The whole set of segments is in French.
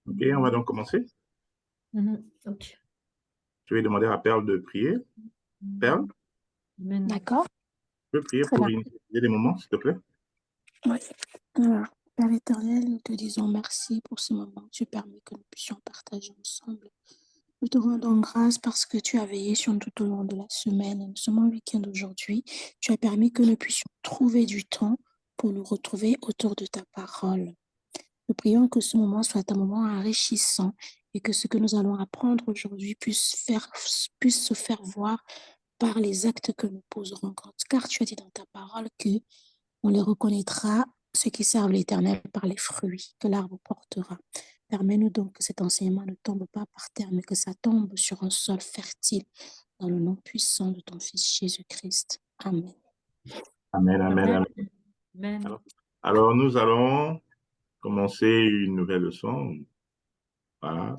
Ok, on va donc commencer. Ok. Je vais demander à Perle de prier. Perle, Amen. D'accord. tu peux prier Très pour bien. initier des moments, s'il te plaît? Oui. Alors, Père éternel, nous te disons merci pour ce moment que tu permets que nous puissions partager ensemble. Nous te rendons grâce parce que tu as veillé sur nous tout au long de la semaine. Et nous sommes en week-end aujourd'hui. Tu as permis que nous puissions trouver du temps pour nous retrouver autour de ta parole. Nous prions que ce moment soit un moment enrichissant et que ce que nous allons apprendre aujourd'hui puisse se faire voir par les actes que nous poserons. Car tu as dit dans ta parole que on les reconnaîtra, ceux qui servent l'Éternel, par les fruits que l'arbre portera. Permets-nous donc que cet enseignement ne tombe pas par terre, mais que ça tombe sur un sol fertile, dans le nom puissant de ton Fils Jésus-Christ. Amen. Amen, amen, Amen. amen. Amen. Alors, nous allons commencer une nouvelle leçon. Voilà.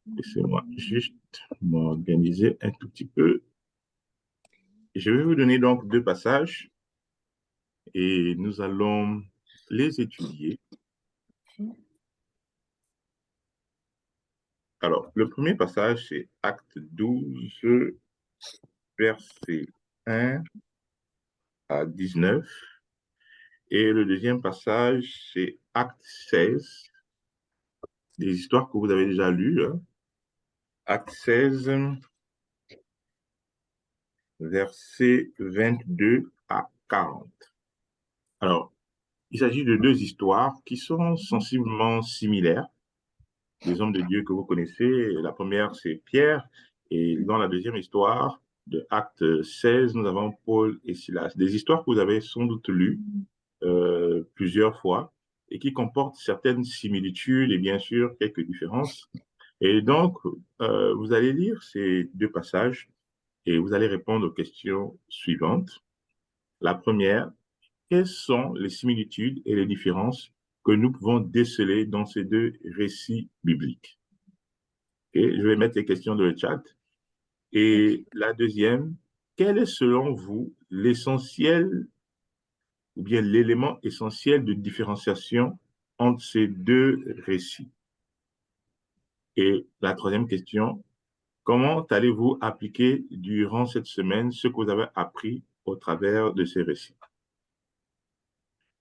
Laissez-moi juste m'organiser un tout petit peu. Je vais vous donner donc deux passages et nous allons les étudier. Alors, le premier passage, c'est Acte 12, versets 1 à 19. Et le deuxième passage, c'est Acte 16, des histoires que vous avez déjà lues. Hein. Acte 16, versets 22 à 40. Alors, il s'agit de deux histoires qui sont sensiblement similaires. Des hommes de Dieu que vous connaissez. La première, c'est Pierre. Et dans la deuxième histoire de Acte 16, nous avons Paul et Silas. Des histoires que vous avez sans doute lues plusieurs fois et qui comportent certaines similitudes et bien sûr quelques différences. Et donc, vous allez lire ces deux passages et vous allez répondre aux questions suivantes. La première, quelles sont les similitudes et les différences que nous pouvons déceler dans ces deux récits bibliques? Et je vais mettre les questions dans le chat. Et la deuxième, quel est selon vous l'essentiel ou bien l'élément essentiel de différenciation entre ces deux récits? Et la troisième question, comment allez-vous appliquer durant cette semaine ce que vous avez appris au travers de ces récits?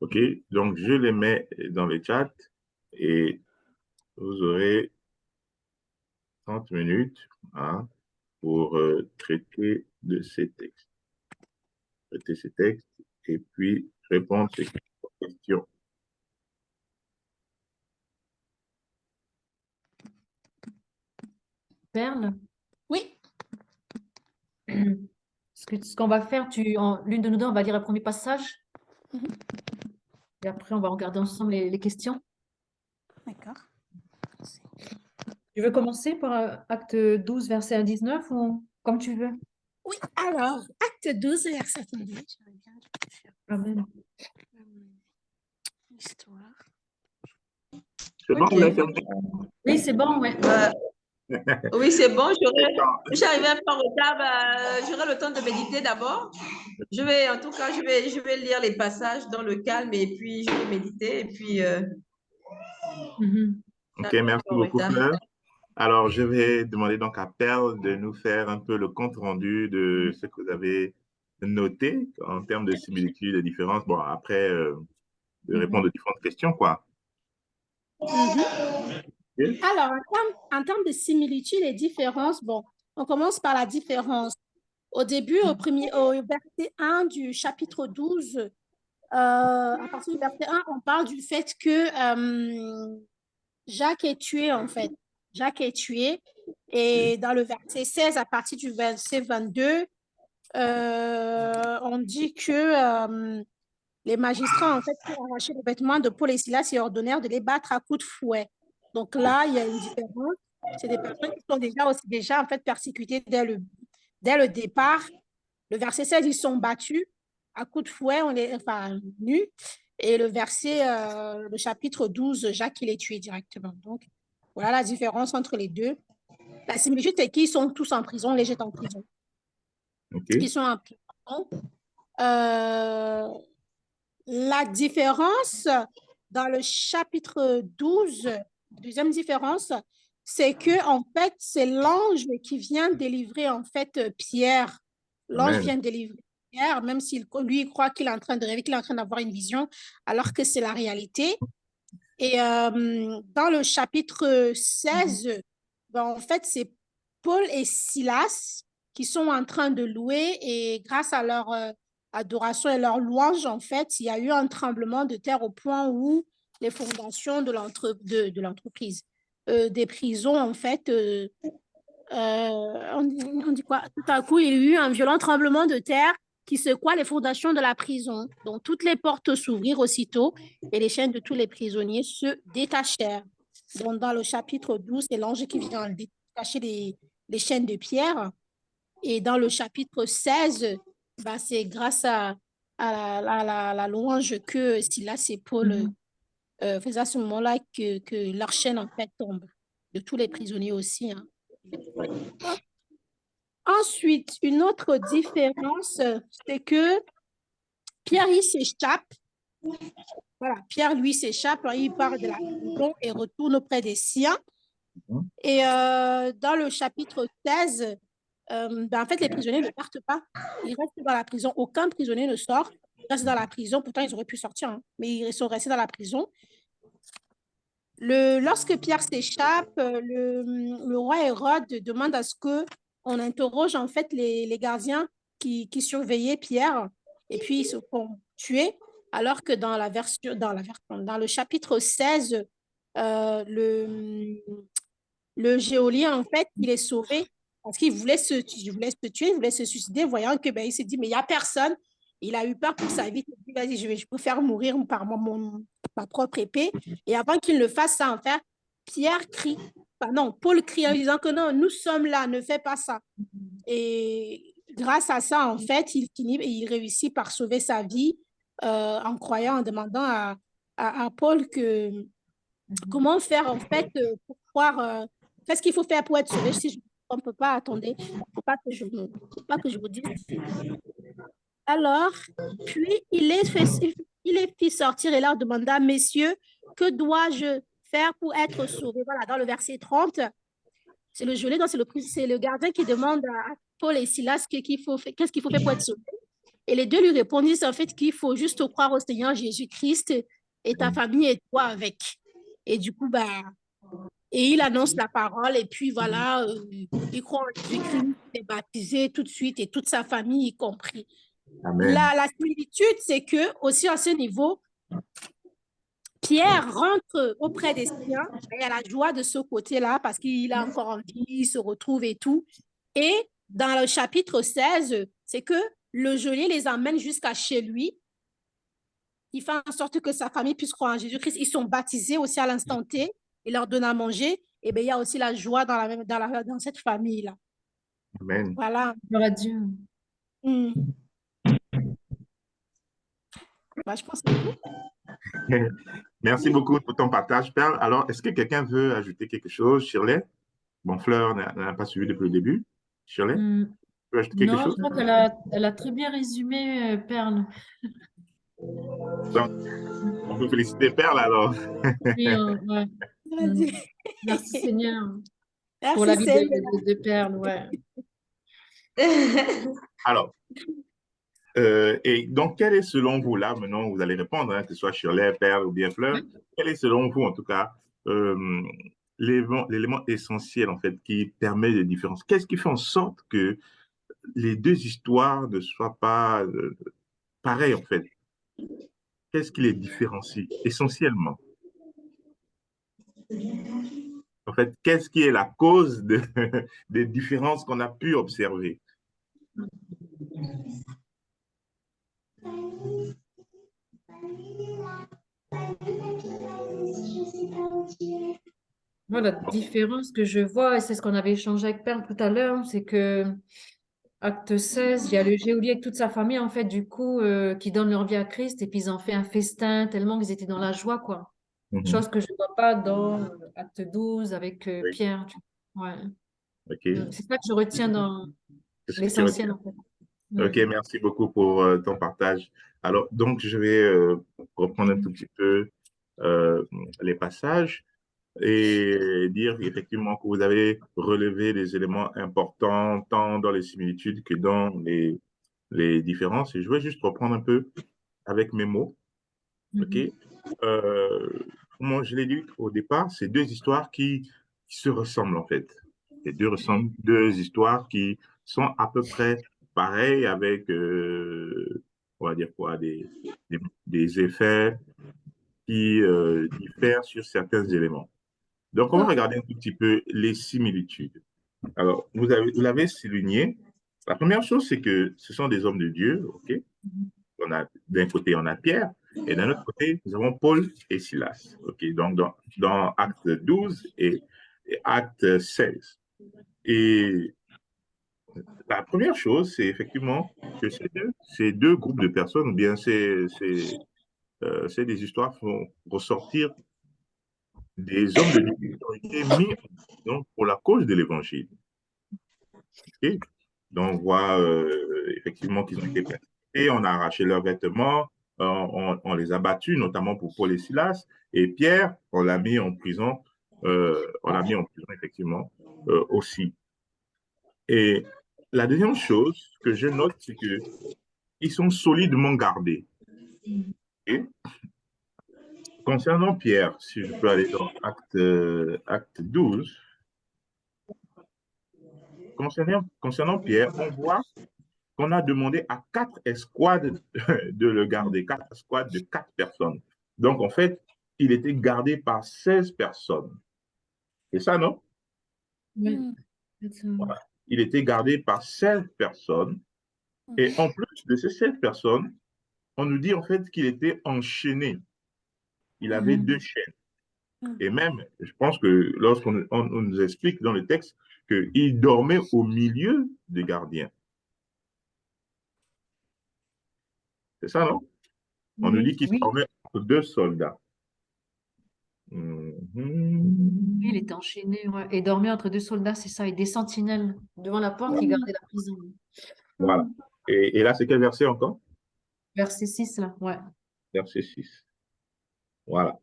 OK, donc je les mets dans le chat et vous aurez 30 minutes hein, pour traiter de ces textes. Traiter ces textes et puis répondre à ces questions. Perle, Oui. ce qu'on va faire, l'une de nous deux, on va lire le premier passage et après, on va regarder ensemble les questions. D'accord. Tu veux commencer par acte 12, verset 1 à 19 ou comme tu veux? Oui, alors, acte 12, verset 1. Amen. Histoire. C'est bon, Ok. on a terminé. Oui, c'est bon, ouais. Oui, c'est bon. J'arrive un peu en retard. J'aurai le temps de méditer d'abord. En tout cas, je vais lire les passages dans le calme et puis je vais méditer. Et puis, Mhm. OK, j'arrive un merci peu en beaucoup, retard. Fleur. Alors, je vais demander donc à Perle de nous faire un peu le compte-rendu de ce que vous avez noté en termes de similitudes et différences. Bon, après, de répondre aux différentes questions, quoi. OK? Alors, en termes de similitudes et différences, bon, on commence par la différence. Au début, au verset 1 du chapitre 12, à partir du verset 1, on parle du fait que Jacques est tué, en fait. Jacques est tué. Et dans le verset 16, à partir du verset 22, on dit que les magistrats, en fait, ont arraché les vêtements de Paul et Silas et ordonnèrent de les battre à coups de fouet. Donc là, il y a une différence. C'est des personnes qui sont déjà en fait, persécutées dès le départ. Le verset 16, ils sont battus à coups de fouet, nus. Et le chapitre 12, Jacques, il est tué directement. Donc, voilà la différence entre les deux. La similitude, c'est qu'ils sont tous en prison, les jettent en prison. OK. Ils sont en prison. Euh, La différence dans le chapitre 12, deuxième différence, c'est que en fait, c'est l'ange qui vient délivrer en fait Pierre. L'ange Amen. vient délivrer Pierre, même s'il lui croit qu'il est en train de rêver, qu'il est en train d'avoir une vision, alors que c'est la réalité. Et dans le chapitre 16, ben, en fait, c'est Paul et Silas qui sont en train de louer et grâce à leur adoration et leur louange, en fait, il y a eu un tremblement de terre au point où les fondations de l'entreprise, des prisons, en fait, on dit quoi? Tout à coup, il y a eu un violent tremblement de terre qui secoua les fondations de la prison. Donc, toutes les portes s'ouvrirent aussitôt et les chaînes de tous les prisonniers se détachèrent. Donc, dans le chapitre 12, c'est l'ange qui vient détacher les chaînes de pierre. Et dans le chapitre 16, bah, c'est grâce à la louange que Silas et Paul faisaient à ce moment-là que leur chaîne, en fait, tombe. De tous les prisonniers aussi, hein. Ensuite, une autre différence, c'est que Pierre, il s'échappe. Voilà, Pierre, lui, s'échappe, il part de la prison et retourne auprès des siens. Et dans le chapitre 16, ben, en fait, les prisonniers ne partent pas. Ils restent dans la prison. Aucun prisonnier ne sort. Ils restent dans la prison. Pourtant, ils auraient pu sortir, hein, mais ils sont restés dans la prison. Lorsque Pierre s'échappe, le roi Hérode demande à ce qu'on interroge en fait les gardiens qui surveillaient Pierre et puis ils se font tuer. Alors que dans le chapitre 16, le geôlier, en fait, il est sauvé parce qu'il voulait se tuer, il voulait se suicider, voyant que il s'est dit, mais il n'y a personne. Il a eu peur pour sa vie. Il s'est dit, vas-y, je préfère mourir par ma propre épée. Et avant qu'il ne fasse ça, en fait, Pierre crie, enfin, non, Paul crie en disant que non, nous sommes là, ne fais pas ça. Et grâce à ça, en fait, il finit et il réussit par sauver sa vie en croyant, en demandant à Paul comment faire, en fait, pour pouvoir qu'est-ce qu'il faut faire pour être sauvé? Si je ne me trompe pas, attendez, il ne faut pas que je vous dise. Alors, puis il les fit sortir et leur demanda, messieurs, que dois-je faire pour être sauvé? Voilà, dans le verset 30, c'est le geôlier, donc c'est le gardien qui demande à Paul et Silas qu'est-ce qu'il faut faire pour être sauvé. Et les deux lui répondent, en fait, qu'il faut juste croire au Seigneur Jésus-Christ et ta famille et toi avec. Et du coup, et il annonce la parole, et puis voilà, il croit en Jésus-Christ, il est baptisé tout de suite, et toute sa famille y compris. Amen. La similitude, c'est que aussi à ce niveau, Pierre rentre auprès des siens, et il y a la joie de ce côté-là, parce qu'il a encore envie, il se retrouve et tout. Et dans le chapitre 16, c'est que le geôlier les emmène jusqu'à chez lui. Il fait en sorte que sa famille puisse croire en Jésus-Christ. Ils sont baptisés aussi à l'instant T. Il leur donne à manger. Et bien, il y a aussi la joie dans cette famille-là. Amen. Voilà. Gloire à Dieu. Je pense que c'est tout. Merci beaucoup pour ton partage, Perle. Alors, est-ce que quelqu'un veut ajouter quelque chose? Shirley? Bon, Fleur n'a pas suivi depuis le début. Shirley, tu veux ajouter quelque Non, chose? je crois qu'elle a très bien résumé, Perle. Donc, on peut féliciter Perle alors. Oui, ouais. Merci Seigneur pour Merci, la vie Seigneur. de Perle, ouais. Alors, et donc, quel est selon vous, là, maintenant, vous allez répondre, hein, que ce soit Shirley, Perle ou bien Fleur, quel est selon vous, en tout cas, l'élément essentiel, en fait, qui permet les différences? Qu'est-ce qui fait en sorte que les deux histoires ne soient pas pareilles, en fait? Qu'est-ce qui les différencie essentiellement? En fait, qu'est-ce qui est la cause des différences qu'on a pu observer? Moi, la différence que je vois, et c'est ce qu'on avait échangé avec Perle tout à l'heure, c'est que acte 16, il y a le geôlier avec toute sa famille, en fait, du coup, qui donnent leur vie à Christ, et puis ils ont fait un festin tellement qu'ils étaient dans la joie, quoi. Chose que je ne vois pas dans acte 12 avec Oui, Pierre. Ouais. ok. C'est ça que je retiens dans C'est ce que tu l'essentiel, retiens. en fait. Ok, merci beaucoup pour ton partage. Alors, donc, je vais reprendre un tout petit peu les passages et dire effectivement que vous avez relevé des éléments importants tant dans les similitudes que dans les différences. Et je vais juste reprendre un peu avec mes mots. OK? Euh, Moi, je l'ai dit au départ, c'est deux histoires qui se ressemblent en fait. C'est deux histoires qui sont à peu près pareilles avec, on va dire quoi, des effets qui diffèrent sur certains éléments. Donc, on va regarder un tout petit peu les similitudes. Alors, vous l'avez souligné. La première chose, c'est que ce sont des hommes de Dieu, OK? D'un côté, on a Pierre, et d'un autre côté, nous avons Paul et Silas. OK? Donc, dans Acte 12 et Acte 16. Et la première chose, c'est effectivement que ces deux groupes de personnes, ou bien c'est des histoires qui font ressortir des hommes de Dieu qui ont été mis en prison pour la cause de l'évangile. Okay? Donc, on voit effectivement qu'ils ont été persécutés, on a arraché leurs vêtements, on les a battus, notamment pour Paul et Silas. Et Pierre, on l'a mis en prison, effectivement, aussi. Et la deuxième chose que je note, c'est qu'ils sont solidement gardés. Et concernant Pierre, si je peux aller dans acte 12, concernant Pierre, on voit qu'on a demandé à 4 escouades de le garder, 4 escouades de 4 personnes. Donc, en fait, il était gardé par 16 personnes. C'est ça, non? Oui. Voilà. Il était gardé par 16 personnes. Et en plus de ces 16 personnes, on nous dit en fait qu'il était enchaîné. Il avait 2 chaînes. Et même, je pense que lorsqu'on on nous explique dans le texte qu'il dormait au milieu des gardiens. C'est ça, non? On nous dit qu'il Oui. dormait entre 2 soldats. Oui, il était enchaîné, ouais. Et dormait entre 2 soldats, c'est ça, et des sentinelles devant la porte qui gardaient la prison. Voilà. Et là, c'est quel verset encore? Verset 6, là, ouais. Verset 6. Voilà.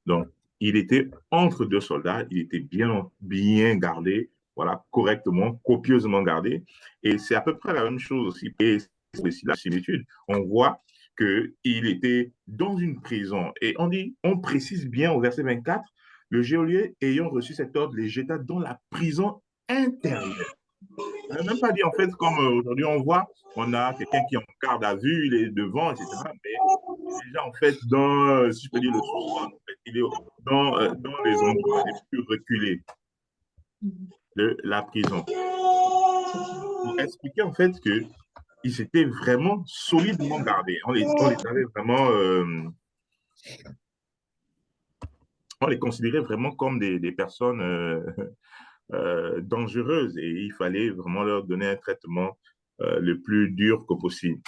Donc, il était entre 2 soldats, il était bien gardé, voilà, correctement, copieusement gardé. Et c'est à peu près la même chose aussi. Et c'est aussi la similitude. On voit qu'il était dans une prison. Et on précise bien au verset 24, le geôlier ayant reçu cet ordre les jeta dans la prison intérieure. On n'a même pas dit, en fait, comme aujourd'hui on voit, on a quelqu'un qui est en garde à vue, il est devant, etc. Mais il est déjà, en fait, dans, si je peux dire, le sous-sol. En fait, il est dans les endroits les plus reculés de la prison. Pour expliquer, en fait, qu'ils étaient vraiment solidement gardés. On les avait vraiment, on les considérait vraiment comme des personnes dangereuses et il fallait vraiment leur donner un traitement le plus dur que possible.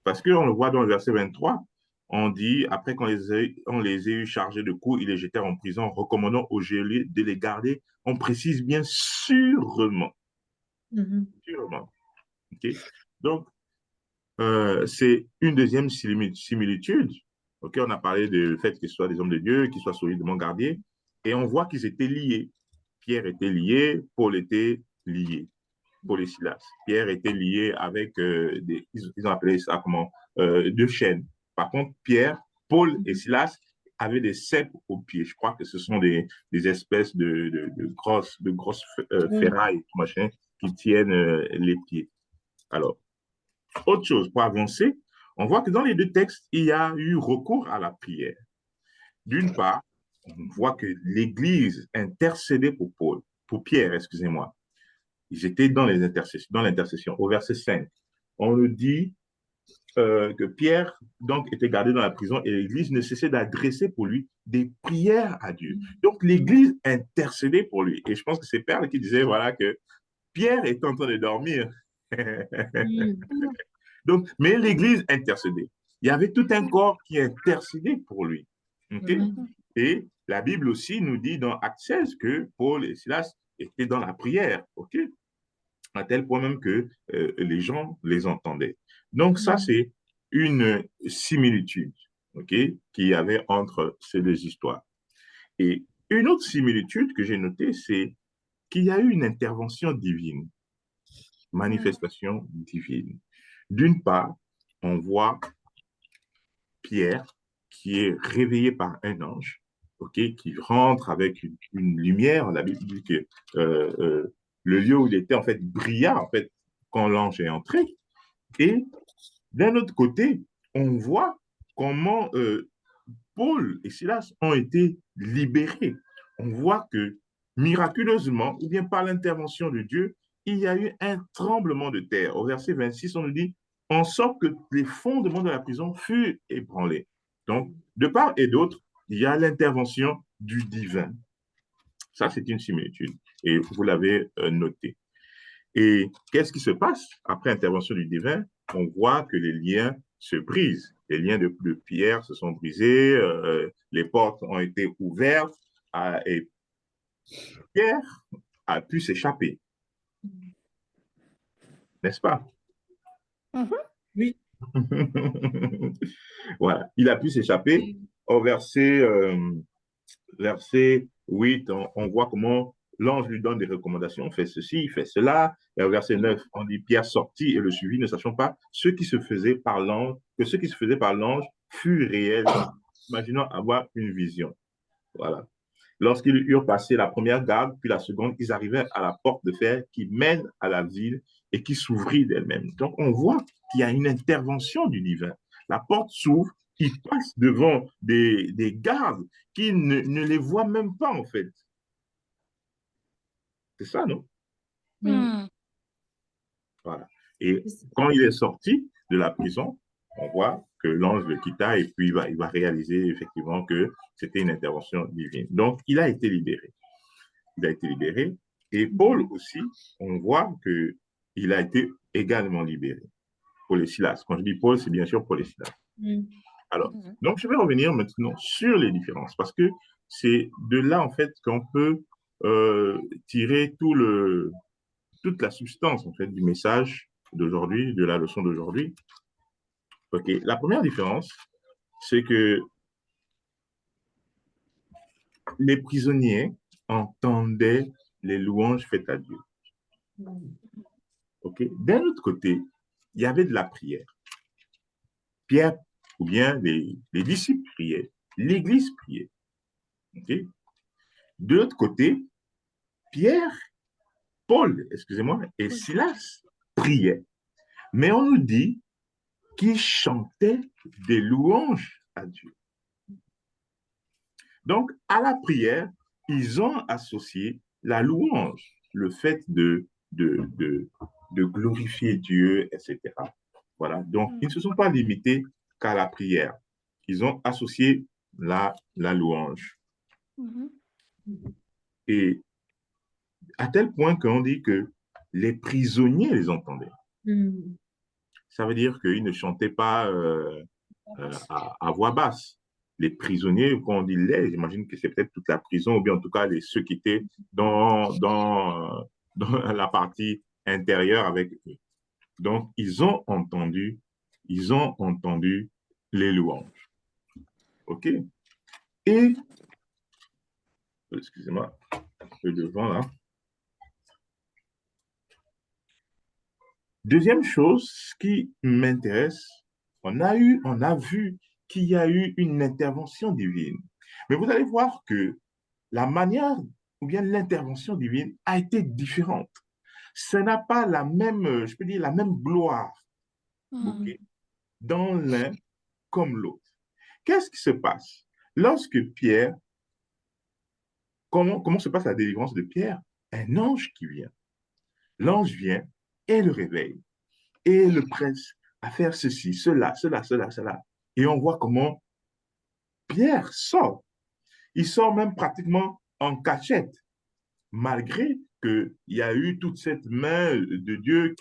Parce qu'on le voit dans le verset 23, on dit, après qu'on on les ait eu chargés de coups, ils les jetèrent en prison, recommandant aux geôliers de les garder. On précise bien sûrement. Sûrement. Okay? Donc, c'est une deuxième similitude. Okay? On a parlé du fait qu'ils soient des hommes de Dieu, qu'ils soient solidement gardés, et on voit qu'ils étaient liés. Pierre était lié, Paul était lié. Paul et Silas. Pierre était lié avec ils ont appelé ça comment 2 chaînes. Par contre, Paul et Silas avaient des ceps aux pieds. Je crois que ce sont des espèces de grosses ferrailles machin, qui tiennent les pieds. Alors, autre chose, pour avancer, on voit que dans les 2 textes, il y a eu recours à la prière. D'une part, on voit que l'Église intercédait pour Pierre, excusez-moi. Ils étaient dans l'intercession. Au verset 5, on nous dit que Pierre donc était gardé dans la prison et l'Église ne cessait d'adresser pour lui des prières à Dieu. Donc l'Église intercédait pour lui. Et je pense que c'est Perle qui disait voilà que Pierre est en train de dormir. Donc, mais l'Église intercédait. Il y avait tout un corps qui intercédait pour lui. Okay? Et la Bible aussi nous dit dans Acte 16 que Paul et Silas étaient dans la prière. OK? À tel point même que les gens les entendaient. Donc, ça, c'est une similitude, OK, qu'il y avait entre ces deux histoires. Et une autre similitude que j'ai notée, c'est qu'il y a eu une intervention divine, manifestation divine. D'une part, on voit Pierre qui est réveillé par un ange, ok, qui rentre avec une lumière. La Bible dit que le lieu où il était en fait brilla en fait quand l'ange est entré. Et d'un autre côté, on voit comment Paul et Silas ont été libérés. On voit que miraculeusement, ou bien par l'intervention de Dieu, il y a eu un tremblement de terre. Au verset 26, on nous dit, en sorte que les fondements de la prison furent ébranlés. Donc, de part et d'autre, il y a l'intervention du divin. Ça, c'est une similitude. Et vous l'avez noté. Et qu'est-ce qui se passe après intervention du divin? On voit que les liens se brisent. Les liens de pierre se sont brisés, les portes ont été ouvertes et Pierre a pu s'échapper, n'est-ce pas? Oui. Voilà, il a pu s'échapper. Au verset 8, on voit comment l'ange lui donne des recommandations, fais ceci, fais cela. Et au verset 9, on dit Pierre sortit et le suivit, ne sachant pas ce qui se faisait par l'ange, que ce qui se faisait par l'ange fut réel. Imaginons avoir une vision. Voilà. Lorsqu'ils eurent passé la première garde, puis la seconde, ils arrivèrent à la porte de fer qui mène à la ville et qui s'ouvrit d'elle-même. Donc, on voit qu'il y a une intervention du divin. La porte s'ouvre, ils passent devant des gardes qui ne les voient même pas, en fait. C'est ça, non? Voilà. Et quand il est sorti de la prison, on voit que l'ange le quitta et puis il va réaliser effectivement que c'était une intervention divine. Donc, il a été libéré. Il a été libéré. Et Paul aussi, on voit qu'il a été également libéré. Paul et Silas. Quand je dis Paul, c'est bien sûr Paul et Silas. Alors, donc je vais revenir maintenant sur les différences parce que c'est de là, en fait, qu'on peut tirer toute la substance, en fait, du message d'aujourd'hui, de la leçon d'aujourd'hui. OK. La première différence, c'est que les prisonniers entendaient les louanges faites à Dieu. OK. D'un autre côté, il y avait de la prière. Pierre, ou bien les disciples priaient, l'Église priait. Okay? De l'autre côté, Paul, excusez-moi, et Silas priaient. Mais on nous dit qu'ils chantaient des louanges à Dieu. Donc, à la prière, ils ont associé la louange, le fait de glorifier Dieu, etc. Voilà. Donc, ils ne se sont pas limités qu'à la prière. Ils ont associé la louange. Et à tel point qu'on dit que les prisonniers les entendaient. Ça veut dire qu'ils ne chantaient pas à voix basse. Les prisonniers, quand on dit les, j'imagine que c'est peut-être toute la prison, ou bien en tout cas ceux qui étaient dans la partie intérieure avec eux. Donc, ils ont entendu les louanges. OK? Et, excusez-moi, le devant là. Deuxième chose qui m'intéresse, on a vu qu'il y a eu une intervention divine. Mais vous allez voir que la manière ou bien l'intervention divine a été différente. Ça n'a pas la même, je peux dire, la même gloire, okay, dans l'un comme l'autre. Qu'est-ce qui se passe? Lorsque Pierre, comment se passe la délivrance de Pierre? Un ange qui vient. L'ange vient et le réveille et le presse à faire ceci, cela. Et on voit comment Pierre sort. Il sort même pratiquement en cachette, malgré qu'il y a eu toute cette main de Dieu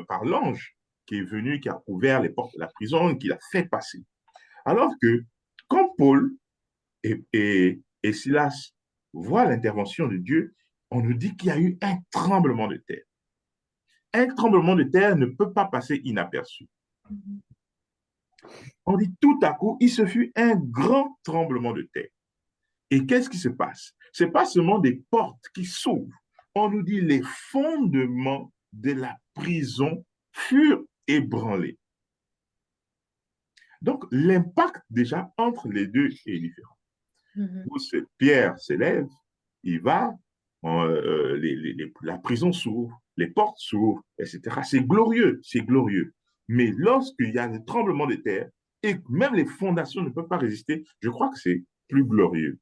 par l'ange qui est venu, qui a ouvert les portes de la prison, qui l'a fait passer. Alors que quand Paul et Silas voient l'intervention de Dieu, on nous dit qu'il y a eu un tremblement de terre. Un tremblement de terre ne peut pas passer inaperçu. On dit tout à coup, il se fut un grand tremblement de terre. Et qu'est-ce qui se passe? Ce n'est pas seulement des portes qui s'ouvrent. On nous dit les fondements de la prison furent ébranlés. Donc, l'impact déjà entre les deux est différent. Où Pierre s'élève, il va, la prison s'ouvre, les portes s'ouvrent, etc. C'est glorieux, c'est glorieux. Mais lorsqu'il y a un tremblement de terre et que même les fondations ne peuvent pas résister, je crois que c'est plus glorieux.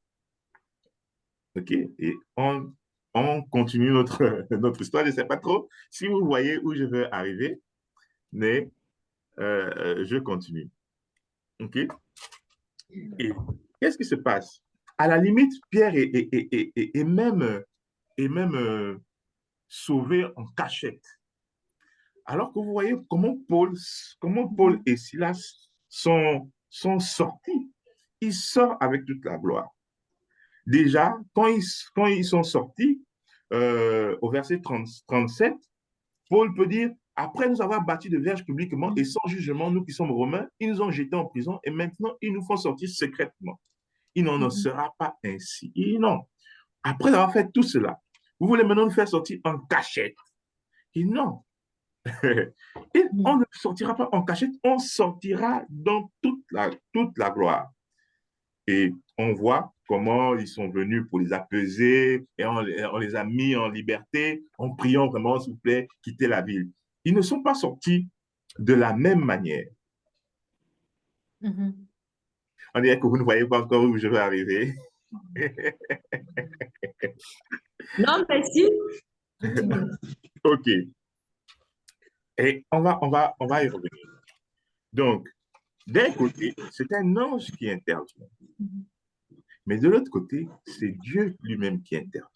OK? Et on continue notre histoire. Je ne sais pas trop si vous voyez où je veux arriver, mais je continue. OK? Et qu'est-ce qui se passe? À la limite, Pierre est même sauvé en cachette. Alors que vous voyez comment Paul et Silas sont sortis. Ils sortent avec toute la gloire. Déjà, quand ils sont sortis, au verset 37, Paul peut dire, après nous avoir battus de verges publiquement et sans jugement, nous qui sommes romains, ils nous ont jetés en prison et maintenant ils nous font sortir secrètement. Il n'en sera pas ainsi. Et non. Après avoir fait tout cela, vous voulez maintenant nous faire sortir en cachette. Et non. Et on ne sortira pas en cachette, on sortira dans toute la gloire. Et on voit comment ils sont venus pour les apaiser et on les a mis en liberté en priant vraiment, s'il vous plaît, quittez la ville. Ils ne sont pas sortis de la même manière. On dirait que vous ne voyez pas encore où je vais arriver. Non, merci. OK. Et on va y revenir. Donc, d'un côté, c'est un ange qui intervient. Mais de l'autre côté, c'est Dieu lui-même qui intervient.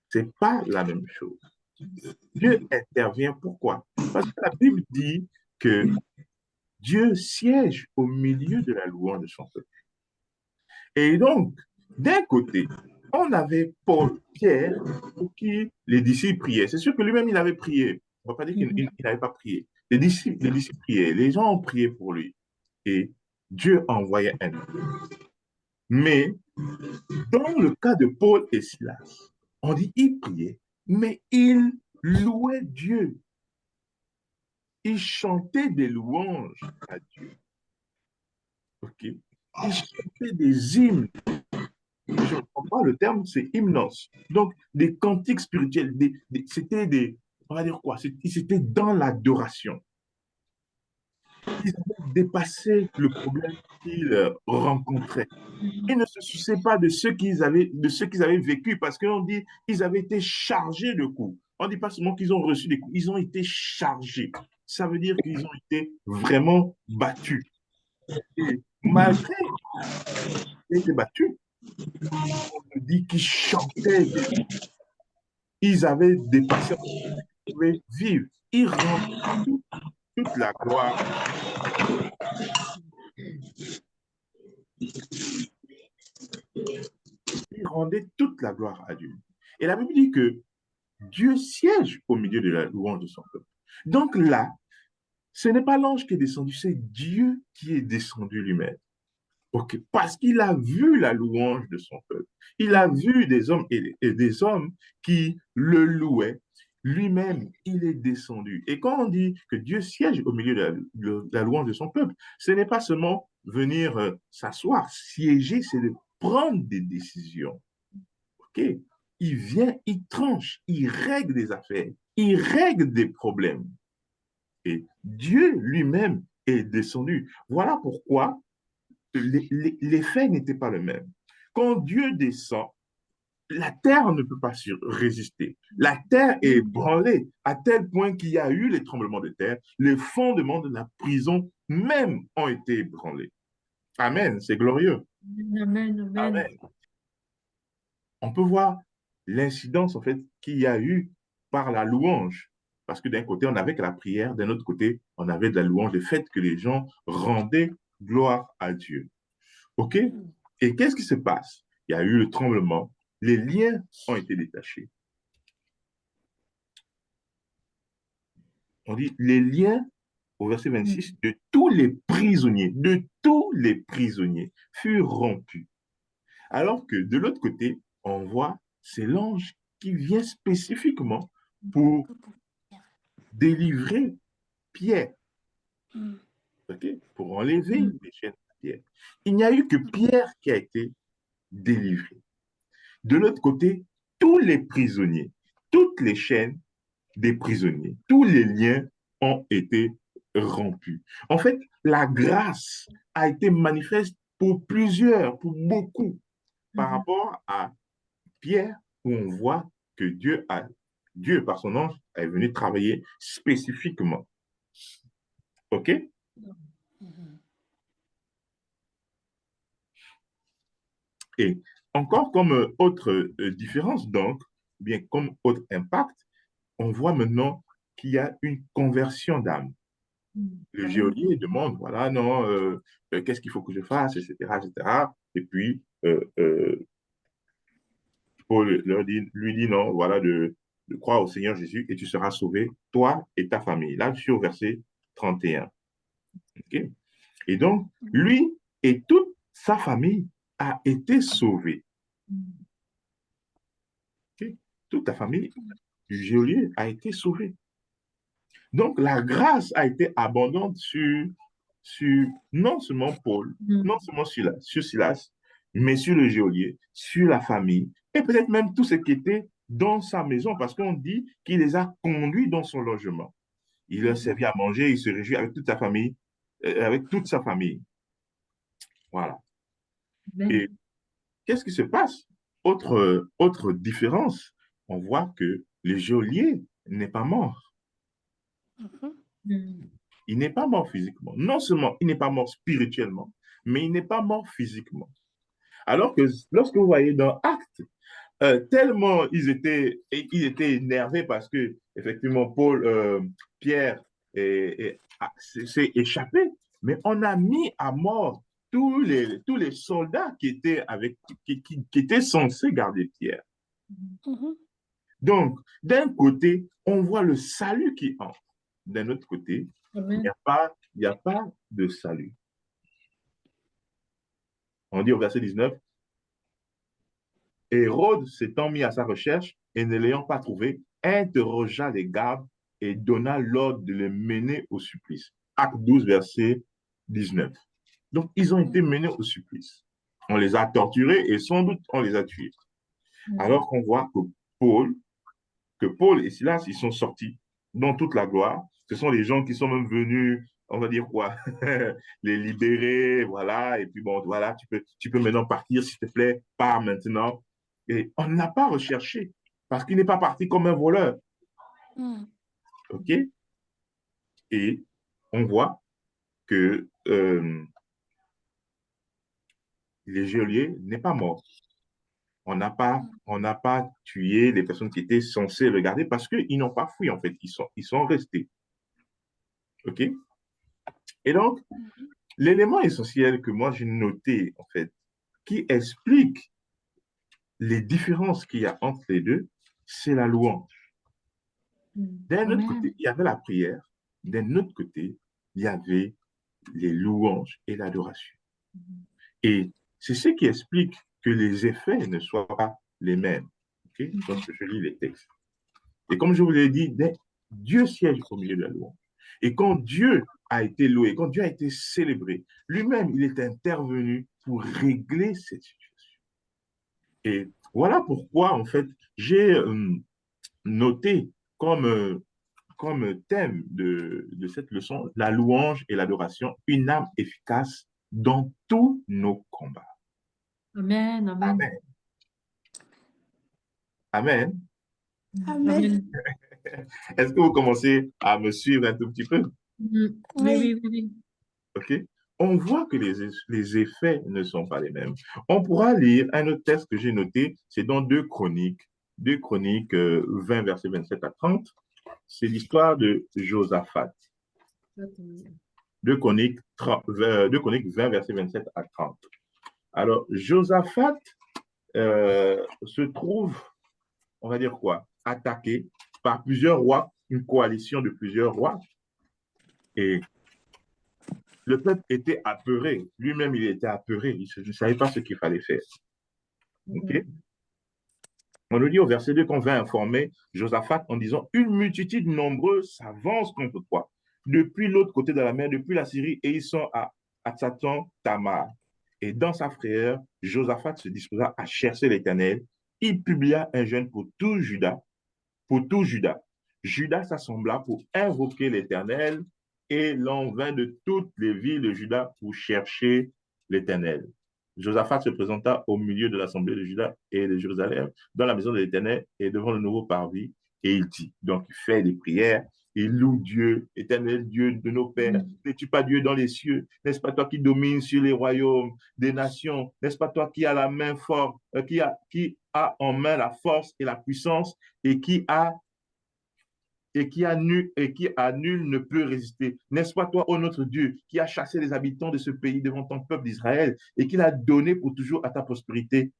Ce n'est pas la même chose. Dieu intervient, pourquoi? Parce que la Bible dit que Dieu siège au milieu de la louange de son peuple. Et donc, d'un côté, on avait Paul, Pierre, pour qui les disciples priaient. C'est sûr que lui-même, il avait prié. On ne va pas dire qu'il n'avait pas prié. Les disciples priaient. Les gens ont prié pour lui. Et Dieu envoyait un ange. Mais dans le cas de Paul et Silas, on dit ils priaient, mais ils louaient Dieu. Ils chantaient des louanges à Dieu. OK? Ils chantaient des hymnes. Je ne comprends pas le terme, c'est hymnos. Donc, des cantiques spirituels. On va dire quoi? C'était dans l'adoration. Ils avaient dépassé le problème qu'ils rencontraient. Ils ne se souciaient pas de ce qu'ils avaient vécu parce qu'on dit qu'ils avaient été chargés de coups. On ne dit pas seulement qu'ils ont reçu des coups, ils ont été chargés. Ça veut dire qu'ils ont été vraiment battus. Et malgré qu'ils aient été battus, on dit qu'ils chantaient, ils avaient dépassé, ils pouvaient vivre. Ils rendaient toute la gloire. Ils rendaient toute la gloire à Dieu. Et la Bible dit que Dieu siège au milieu de la louange de son peuple. Donc là, ce n'est pas l'ange qui est descendu, c'est Dieu qui est descendu lui-même. Okay. Parce qu'il a vu la louange de son peuple. Il a vu des hommes et des hommes qui le louaient. Lui-même, il est descendu. Et quand on dit que Dieu siège au milieu de la louange de son peuple, ce n'est pas seulement venir s'asseoir, siéger, c'est de prendre des décisions. OK? Il vient, il tranche, il règle des affaires, il règle des problèmes. Et Dieu lui-même est descendu. Voilà pourquoi les faits n'étaient pas les mêmes. Quand Dieu descend, la terre ne peut pas résister. La terre est ébranlée à tel point qu'il y a eu les tremblements de terre. Les fondements de la prison même ont été ébranlés. Amen, c'est glorieux. Amen, amen. Amen. On peut voir l'incidence en fait qu'il y a eu par la louange. Parce que d'un côté, on n'avait que la prière, d'un autre côté, on avait de la louange, le fait que les gens rendaient gloire à Dieu. OK? Et qu'est-ce qui se passe? Il y a eu le tremblement, les liens ont été détachés. On dit les liens au verset 26, de tous les prisonniers furent rompus. Alors que de l'autre côté, on voit, c'est l'ange qui vient spécifiquement pour délivrer Pierre, Mm. ok, pour enlever Mm. les chaînes de Pierre. Il n'y a eu que Pierre qui a été délivré. De l'autre côté, tous les prisonniers, toutes les chaînes des prisonniers, tous les liens ont été rompus. En fait, la grâce a été manifeste pour plusieurs, pour beaucoup, par rapport à Pierre, où on voit que Dieu, par son ange, est venu travailler spécifiquement. OK? Et encore comme autre différence, donc, bien comme autre impact, on voit maintenant qu'il y a une conversion d'âme. Le geôlier demande, voilà, non, qu'est-ce qu'il faut que je fasse, etc., etc. Et puis, Paul lui dit, non, voilà, de croire au Seigneur Jésus et tu seras sauvé, toi et ta famille. Là, je suis au verset 31. Okay? Et donc, lui et toute sa famille a été sauvée. Okay? Toute la famille du geôlier a été sauvée. Donc, la grâce a été abondante sur non seulement Paul, non seulement sur Silas, mais sur le geôlier, sur la famille, et peut-être même tout ce qui était dans sa maison, parce qu'on dit qu'il les a conduits dans son logement. Il leur servi à manger, il se réjouit avec toute sa famille, avec toute sa famille. Voilà. Et qu'est-ce qui se passe? Autre différence, on voit que le geôlier n'est pas mort. Il n'est pas mort physiquement. Non seulement il n'est pas mort spirituellement, mais il n'est pas mort physiquement. Alors que lorsque vous voyez dans Actes, tellement ils étaient énervés parce que, effectivement, Pierre s'est échappé, mais on a mis à mort tous les soldats qui étaient censés garder Pierre. Donc, d'un côté, on voit le salut qui entre. D'un autre côté, il n'y a pas de salut. On dit au verset 19, Hérode s'étant mis à sa recherche et ne l'ayant pas trouvé, interrogea les gardes et donna l'ordre de les mener au supplice. Acte 12, verset 19. Donc, ils ont été menés au supplice. On les a torturés et sans doute on les a tués. Alors qu'on voit que Paul et Silas, ils sont sortis dans toute la gloire. Ce sont les gens qui sont même venus, on va dire quoi, les libérer, voilà, et puis bon, voilà, tu peux maintenant partir, s'il te plaît, pars maintenant. Et on n'a pas recherché, parce qu'il n'est pas parti comme un voleur. OK? Et on voit que le geôlier n'est pas mort. On n'a pas tué les personnes qui étaient censées le garder parce qu'ils n'ont pas fui, en fait. Ils sont restés. OK? Et donc, l'élément essentiel que moi j'ai noté, en fait, qui explique les différences qu'il y a entre les deux, c'est la louange. D'un autre côté, il y avait la prière. D'un autre côté, il y avait les louanges et l'adoration. Et c'est ce qui explique que les effets ne soient pas les mêmes. Okay? Lorsque je lis les textes. Et comme je vous l'ai dit, Dieu siège au milieu de la louange. Et quand Dieu a été loué, quand Dieu a été célébré, lui-même, il est intervenu pour régler cette situation. Et voilà pourquoi, en fait, j'ai noté comme thème de cette leçon la louange et l'adoration, une arme efficace dans tous nos combats. Amen, amen. Amen. Amen. Est-ce que vous commencez à me suivre un tout petit peu? Oui. OK? On voit que les effets ne sont pas les mêmes. On pourra lire un autre texte que j'ai noté, c'est dans 2 Chroniques 20, versets 27 à 30. C'est l'histoire de Josaphat. 2 Chroniques 20, versets 27 à 30. Alors, Josaphat se trouve, on va dire quoi, attaqué par plusieurs rois, une coalition de plusieurs rois. Et le peuple était apeuré. Lui-même, il était apeuré. Il ne savait pas ce qu'il fallait faire. OK? On nous dit au verset 2 qu'on va informer Josaphat en disant une multitude nombreuse s'avance contre toi depuis l'autre côté de la mer, depuis la Syrie, et ils sont à Hatzatan Tamar. Et dans sa frayeur, Josaphat se disposa à chercher l'Éternel. Il publia un jeûne pour tout Juda, pour tout Juda. Juda s'assembla pour invoquer l'Éternel et l'on vint de toutes les villes de Juda pour chercher l'Éternel. Josaphat se présenta au milieu de l'assemblée de Juda et de Jérusalem dans la maison de l'Éternel et devant le nouveau parvis et il dit, donc il fait des prières, il loue Dieu, Éternel Dieu de nos pères, n'es-tu pas Dieu dans les cieux, n'est-ce pas toi qui domines sur les royaumes des nations, n'est-ce pas toi qui as la main forte, qui a en main la force et la puissance et qui à nul ne peut résister. N'est-ce pas toi, ô notre Dieu, qui a chassé les habitants de ce pays devant ton peuple d'Israël et qui l'a donné pour toujours à ta postérité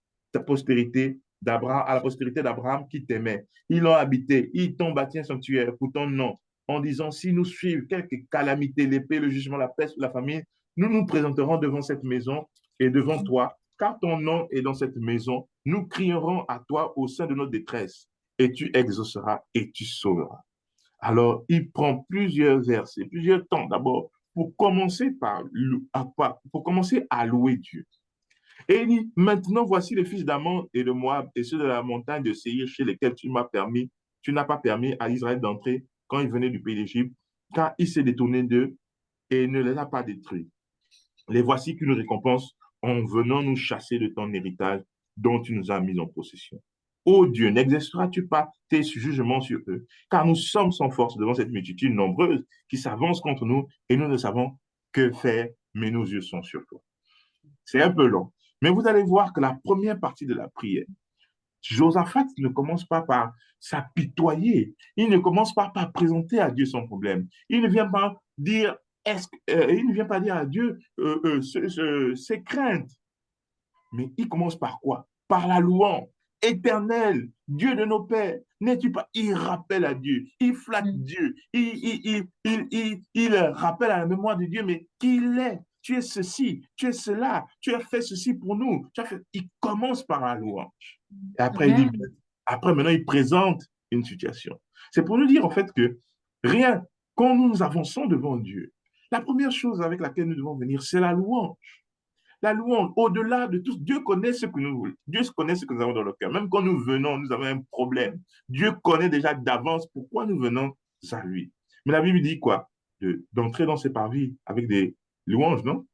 d'Abraham, à la postérité d'Abraham qui t'aimait. Ils l'ont habité, ils t'ont bâti un sanctuaire pour ton nom, en disant, si nous suivent quelque calamité, l'épée, le jugement, la peste ou la famine, nous nous présenterons devant cette maison et devant toi, car ton nom est dans cette maison. Nous crierons à toi au sein de notre détresse, et tu exauceras et tu sauveras. Alors, il prend plusieurs versets, plusieurs temps d'abord pour commencer à louer Dieu. Et il dit, maintenant, voici les fils d'Ammon et de Moab et ceux de la montagne de Séir chez lesquels tu n'as pas permis à Israël d'entrer quand il venait du pays d'Égypte, car il s'est détourné d'eux et ne les a pas détruits. Les voici qui nous récompensent en venant nous chasser de ton héritage dont tu nous as mis en possession. Ô Dieu, n'exerceras-tu pas tes jugements sur eux? Car nous sommes sans force devant cette multitude nombreuse qui s'avance contre nous et nous ne savons que faire, mais nos yeux sont sur toi. C'est un peu long. Mais vous allez voir que la première partie de la prière, Josaphat ne commence pas par s'apitoyer. Il ne commence pas par présenter à Dieu son problème. Il ne vient pas dire, il ne vient pas dire à Dieu ses craintes. Mais il commence par quoi? Par la louange. Éternel, Dieu de nos pères, n'es-tu pas? Il rappelle à Dieu, il flatte Dieu, il rappelle à la mémoire de Dieu, mais qui il est? Tu es ceci, tu es cela, tu as fait ceci pour nous. Il commence par la louange. Et après, maintenant, il présente une situation. C'est pour nous dire en fait que quand nous avançons devant Dieu, la première chose avec laquelle nous devons venir, c'est la louange. La louange, au-delà de tout, Dieu connaît ce que nous voulons. Dieu connaît ce que nous avons dans le cœur. Même quand nous venons, nous avons un problème. Dieu connaît déjà d'avance pourquoi nous venons à lui. Mais la Bible dit quoi? D'entrer dans ses parvis avec des louanges, non?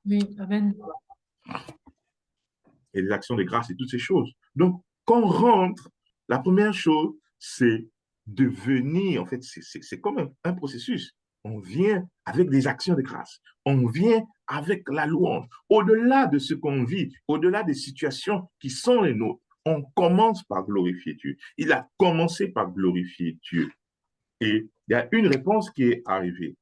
Oui, amen. Et des actions de grâce et toutes ces choses. Donc, quand on rentre, la première chose, c'est de venir. En fait, c'est comme un processus. On vient avec des actions de grâce. On vient avec la louange. Au-delà de ce qu'on vit, au-delà des situations qui sont les nôtres, on commence par glorifier Dieu. Il a commencé par glorifier Dieu. Et il y a une réponse qui est arrivée.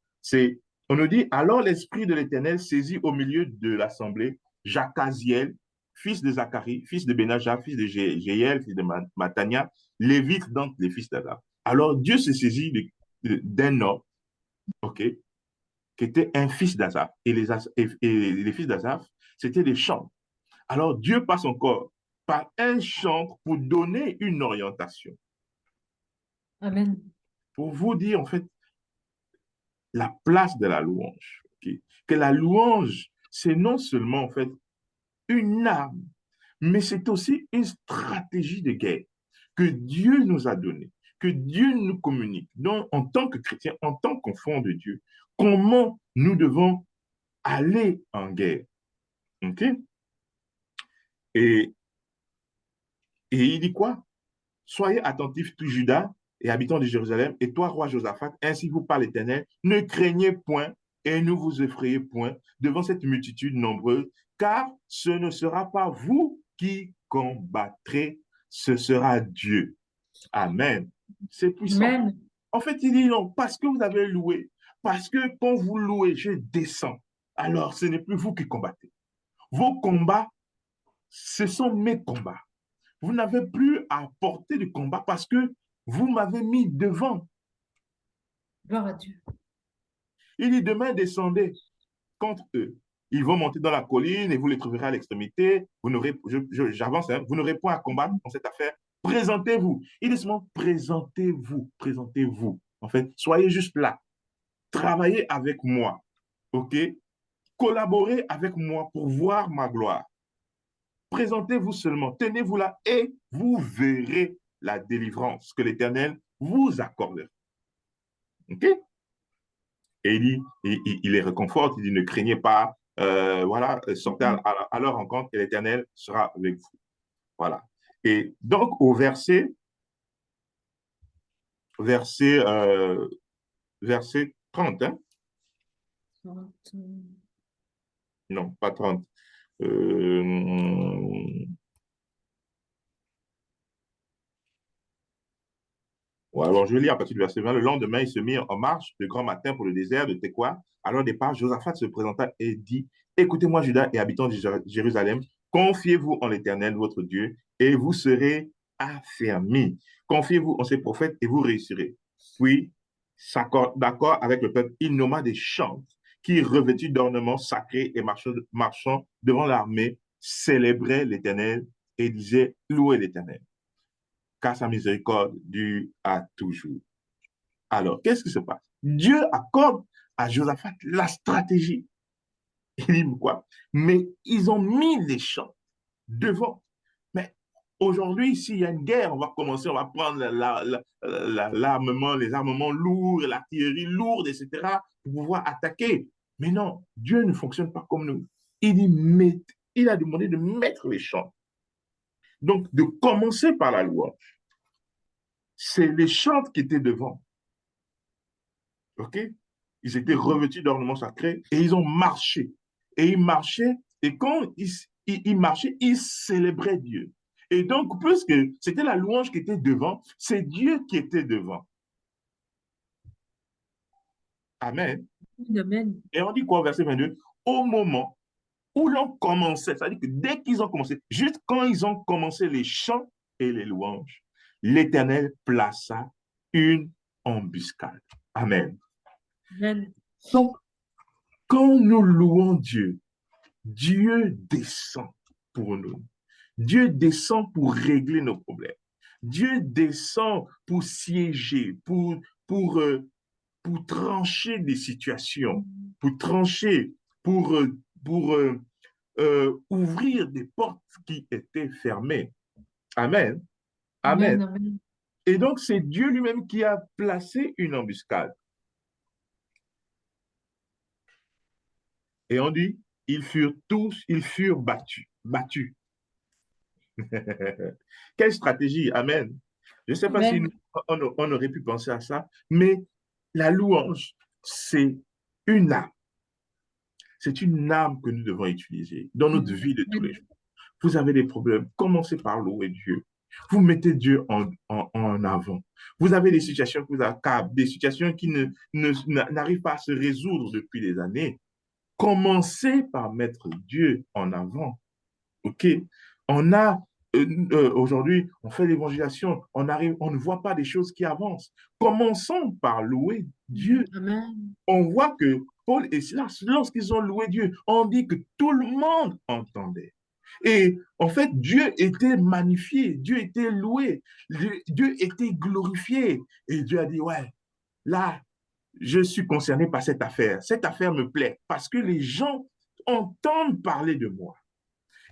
On nous dit, alors l'Esprit de l'Éternel saisit au milieu de l'assemblée Jacaziel, fils de Zacharie, fils de Benaja, fils de Jéhiel, fils de Matania, lévite d'entre les fils d'Azaph. Alors Dieu se saisit d'un homme, ok, qui était un fils d'Azaph. Et les fils d'Azaph, c'était des chants. Alors Dieu passe encore par un chant pour donner une orientation. Amen. Pour vous dire, en fait, la place de la louange. Okay? Que la louange, c'est non seulement, en fait, une arme, mais c'est aussi une stratégie de guerre que Dieu nous a donnée, que Dieu nous communique. Donc, en tant que chrétien, en tant qu'enfant de Dieu, comment nous devons aller en guerre. OK? Et il dit quoi? Soyez attentifs, tout Juda et habitants de Jérusalem, et toi, roi Josaphat, ainsi vous parle l'Éternel, ne craignez point et ne vous effrayez point devant cette multitude nombreuse, car ce ne sera pas vous qui combattrez, ce sera Dieu. Amen. C'est puissant. Amen. En fait, il dit non, parce que vous avez loué, parce que quand vous louez, je descends. Alors, ce n'est plus vous qui combattez. Vos combats, ce sont mes combats. Vous n'avez plus à porter de combat parce que vous m'avez mis devant. Gloire à Dieu. Il dit, demain, descendez contre eux. Ils vont monter dans la colline et vous les trouverez à l'extrémité. J'avance, hein, vous n'aurez point à combattre dans cette affaire. Présentez-vous. Il dit seulement, présentez-vous, présentez-vous. En fait, soyez juste là. Travaillez avec moi. OK? Collaborez avec moi pour voir ma gloire. Présentez-vous seulement, tenez-vous là et vous verrez la délivrance que l'Éternel vous accordera. OK? Et il dit, il les réconforte, il dit, ne craignez pas, voilà, sortez à leur rencontre et l'Éternel sera avec vous. Voilà. Et donc, au verset 30, hein? Non, pas 30. Ouais, alors, je vais lire à partir du verset 20. Le lendemain, ils se mirent en marche de grand matin pour le désert de Tekoa. À leur départ, Josaphat se présenta et dit, écoutez-moi, Juda et habitants de Jérusalem, confiez-vous en l'Éternel, votre Dieu, et vous serez affermis. Confiez-vous en ses prophètes et vous réussirez. Puis, d'accord avec le peuple, il nomma des chantres qui, revêtus d'ornements sacrés et marchant devant l'armée, célébraient l'Éternel et disaient, louez l'Éternel, car sa miséricorde dure à toujours. Alors, qu'est-ce qui se passe? Dieu accorde à Josaphat la stratégie. Il dit quoi? Mais ils ont mis les champs devant. Mais aujourd'hui, s'il y a une guerre, on va commencer, on va prendre l'armement, les armements lourds, l'artillerie lourde, etc., pour pouvoir attaquer. Mais non, Dieu ne fonctionne pas comme nous. Il dit, il a demandé de mettre les champs. Donc, de commencer par la louange. C'est les chantres qui étaient devant. OK? Ils étaient revêtus d'ornements sacrés et ils ont marché. Et ils marchaient, et quand ils marchaient, ils célébraient Dieu. Et donc, puisque c'était la louange qui était devant, c'est Dieu qui était devant. Amen. Amen. Et on dit quoi au verset 22? Au moment où l'on commençait, c'est-à-dire que dès qu'ils ont commencé, juste quand ils ont commencé les chants et les louanges, l'Éternel plaça une embuscade. Amen. Amen. Donc, quand nous louons Dieu, Dieu descend pour nous. Dieu descend pour régler nos problèmes. Dieu descend pour siéger, pour trancher des situations, pour trancher, pour ouvrir des portes qui étaient fermées. Amen. Amen. Amen. Amen. Et donc, c'est Dieu lui-même qui a placé une embuscade. Et on dit, ils furent battus. Battus. Quelle stratégie, amen. Je ne sais pas si Amen. on aurait pu penser à ça, mais la louange, c'est une âme. C'est une âme que nous devons utiliser dans notre vie de tous les jours. Vous avez des problèmes, commencez par louer Dieu. Vous mettez Dieu en avant. Vous avez des situations qui vous accablent, des situations qui n'arrivent pas à se résoudre depuis des années. Commencez par mettre Dieu en avant. OK? On a, aujourd'hui, on fait l'évangélisation, on ne voit pas des choses qui avancent. Commençons par louer Dieu. Amen. On voit que Paul et Silas, lorsqu'ils ont loué Dieu, on dit que tout le monde entendait. Et en fait, Dieu était magnifié, Dieu était loué, Dieu était glorifié. Et Dieu a dit, ouais, là, je suis concerné par cette affaire. Cette affaire me plaît parce que les gens entendent parler de moi.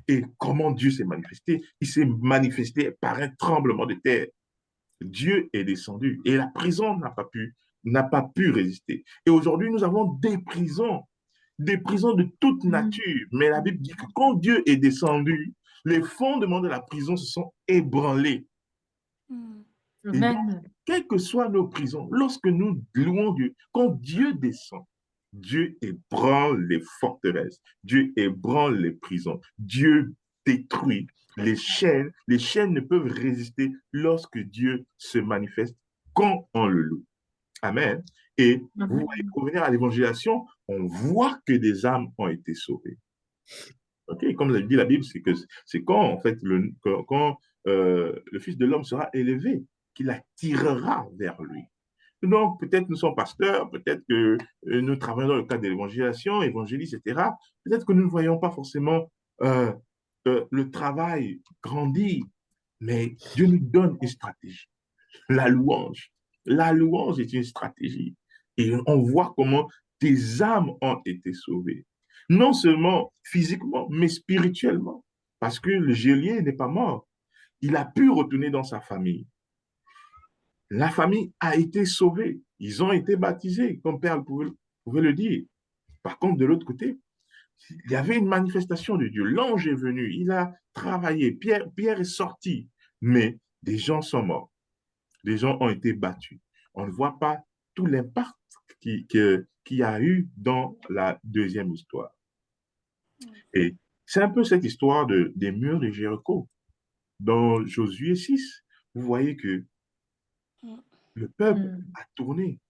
Et comment Dieu s'est manifesté? Il s'est manifesté par un tremblement de terre. Dieu est descendu et la prison n'a pas pu résister. Et aujourd'hui, nous avons des prisons de toute nature. Mais la Bible dit que quand Dieu est descendu, les fondements de la prison se sont ébranlés. Et donc, Amen. quelles que soient nos prisons, lorsque nous louons Dieu, quand Dieu descend, Dieu ébranle les forteresses, Dieu ébranle les prisons, Dieu détruit les chaînes. Les chaînes ne peuvent résister lorsque Dieu se manifeste quand on le loue. Amen. Et vous voyez, pour revenir à l'évangélisation, on voit que des âmes ont été sauvées. Okay? Comme l'a dit la Bible, c'est quand, en fait, quand le Fils de l'homme sera élevé, qu'il attirera vers lui. Donc, peut-être nous sommes pasteurs, peut-être que nous travaillons dans le cadre de l'évangélisation, évangéliste, etc. Peut-être que nous ne voyons pas forcément euh, le travail grandir, mais Dieu nous donne une stratégie. La louange. La louange est une stratégie. Et on voit comment des âmes ont été sauvées. Non seulement physiquement, mais spirituellement. Parce que le geôlier n'est pas mort. Il a pu retourner dans sa famille. La famille a été sauvée. Ils ont été baptisés, comme Père pouvait le dire. Par contre, de l'autre côté, il y avait une manifestation de Dieu. L'ange est venu, il a travaillé. Pierre est sorti, mais des gens sont morts. Des gens ont été battus. On ne voit pas tout l'impact qu'il y a eu dans la deuxième histoire. Et c'est un peu cette histoire des murs de Jéricho. Dans Josué 6, vous voyez que le peuple a tourné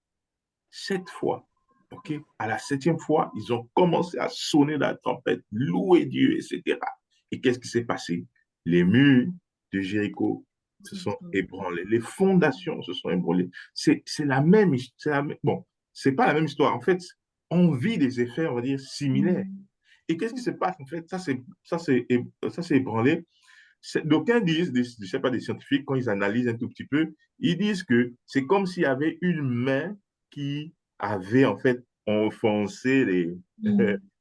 7 fois. OK? À la 7e fois, ils ont commencé à sonner la trompette, louer Dieu, etc. Et qu'est-ce qui s'est passé? Les murs de Jéricho se sont ébranlés. Les fondations se sont ébranlées. C'est la même, bon, c'est pas la même histoire. En fait, on vit des effets, on va dire, similaires. Et qu'est-ce qui se passe? En fait, ça c'est ébranlé. D'aucuns disent, je ne sais pas, des scientifiques, quand ils analysent un tout petit peu, ils disent que c'est comme s'il y avait une main qui avait en fait enfoncé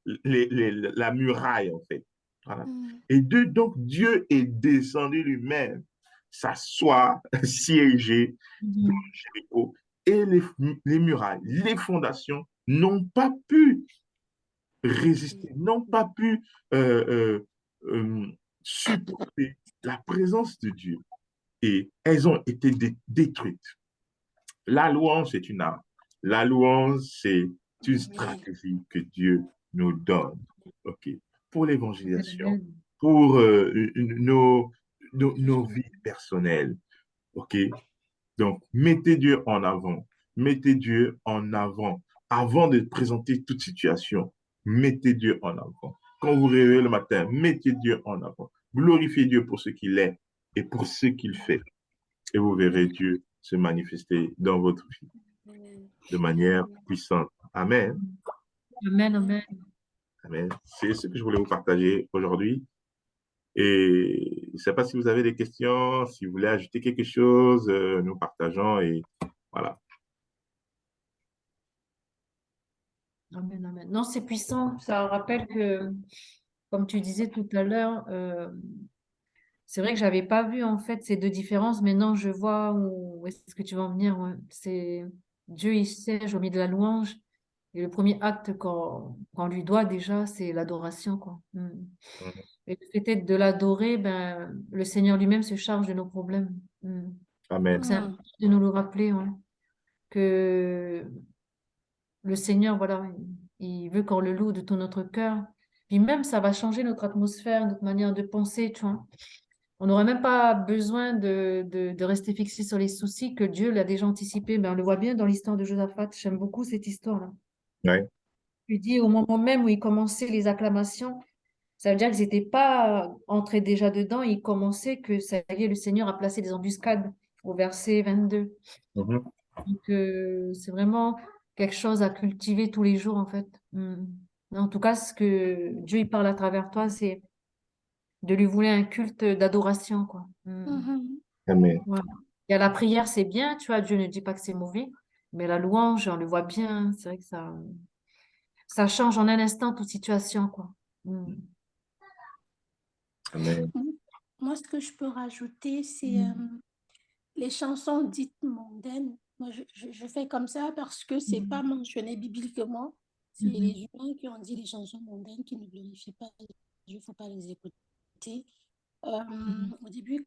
la muraille, en fait. Voilà. Et donc, Dieu est descendu lui-même, s'asseoir, siéger dans Jéricho, et les murailles, les fondations n'ont pas pu résister, n'ont pas pu euh, supporter la présence de Dieu et elles ont été détruites. La louange, c'est une arme. La louange, c'est une stratégie que Dieu nous donne, ok, pour l'évangélisation, pour nos vies personnelles. Ok, donc mettez Dieu en avant. Mettez Dieu en avant. Avant de présenter toute situation, mettez Dieu en avant. Quand vous réveillez le matin, mettez Dieu en avant. Glorifiez Dieu pour ce qu'il est et pour ce qu'il fait. Et vous verrez Dieu se manifester dans votre vie de manière puissante. Amen. Amen, amen. Amen. C'est ce que je voulais vous partager aujourd'hui. Et je ne sais pas si vous avez des questions, si vous voulez ajouter quelque chose, nous partageons et voilà. Amen, amen. Non, c'est puissant. Ça rappelle que, comme tu disais tout à l'heure, c'est vrai que j'avais pas vu en fait ces deux différences. Maintenant, je vois où est-ce que tu vas en venir. Ouais. C'est Dieu, il siège au milieu de la louange. Et le premier acte qu'on lui doit déjà, c'est l'adoration, quoi. Et le fait est de l'adorer, ben, le Seigneur lui-même se charge de nos problèmes. Amen. Donc, c'est important de nous le rappeler, ouais, que le Seigneur, voilà, il veut qu'on le loue de tout notre cœur. Puis même, ça va changer notre atmosphère, notre manière de penser, tu vois. On n'aurait même pas besoin de rester fixé sur les soucis que Dieu l'a déjà anticipé. Ben, on le voit bien dans l'histoire de Josaphat. J'aime beaucoup cette histoire-là. Ouais. Tu dis, au moment même où il commençait les acclamations, ça veut dire qu'ils n'étaient pas entrés déjà dedans. Ils commençaient que ça y est, le Seigneur a placé des embuscades au verset 22. Mhm. Donc, c'est vraiment quelque chose à cultiver tous les jours, en fait. En tout cas, ce que Dieu il parle à travers toi, c'est de lui vouer un culte d'adoration, quoi. Amen. Voilà. Il y a la prière, c'est bien, tu vois, Dieu ne dit pas que c'est mauvais, mais la louange, on le voit bien, c'est vrai que ça change en un instant toute situation, quoi. Amen. Moi, ce que je peux rajouter, c'est les chansons dites mondaines. Moi, je fais comme ça parce que c'est pas mentionné bibliquement. C'est les humains qui ont dit les chansons mondaines qui ne glorifient pas Dieu, il ne faut pas les écouter. Au début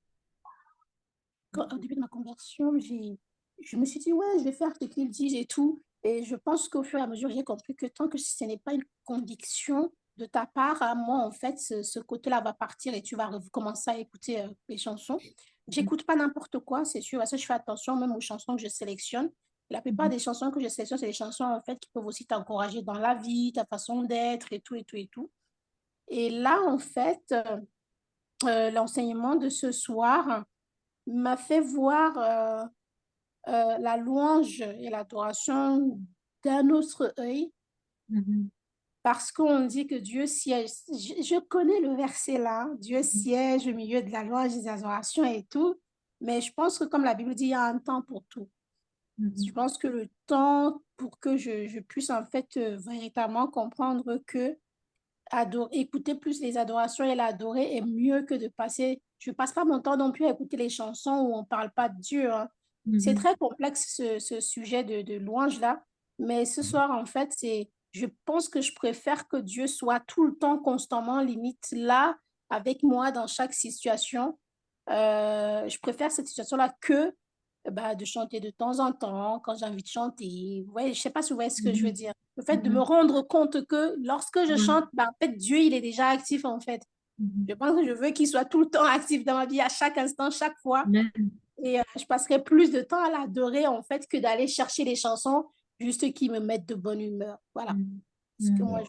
de ma conversion, je me suis dit, ouais, je vais faire ce qu'ils disent et tout. Et je pense qu'au fur et à mesure, j'ai compris que tant que ce n'est pas une conviction de ta part, à moi, en fait, ce côté-là va partir et tu vas recommencer à écouter les chansons. J'écoute pas n'importe quoi, c'est sûr. Ça, je fais attention même aux chansons que je sélectionne. La plupart des chansons que je sélectionne, c'est des chansons, en fait, qui peuvent aussi t'encourager dans la vie, ta façon d'être et tout, et tout, et tout. Et là, en fait, l'enseignement de ce soir m'a fait voir la louange et l'adoration d'un autre œil, parce qu'on dit que Dieu siège. Je connais le verset là, Dieu siège au milieu de la louange, des adorations et tout, mais je pense que comme la Bible dit, il y a un temps pour tout. Je pense que le temps pour que je puisse en fait véritablement comprendre que écouter plus les adorations et l'adorer est mieux que de passer. Je passe pas mon temps non plus à écouter les chansons où on parle pas de Dieu, hein. C'est très complexe ce sujet de louange là, mais ce soir en fait je pense que je préfère que Dieu soit tout le temps constamment limite là avec moi dans chaque situation. Je préfère cette situation-là que bah, de chanter de temps en temps quand j'ai envie de chanter. Vous voyez, je sais pas si vous voyez ce que je veux dire. Le fait de me rendre compte que lorsque je chante, bah, en fait, Dieu, il est déjà actif, en fait. Je pense que je veux qu'il soit tout le temps actif dans ma vie, à chaque instant, chaque fois. Et je passerai plus de temps à l'adorer, en fait, que d'aller chercher les chansons juste qui me mettent de bonne humeur. Voilà. Ce que moi,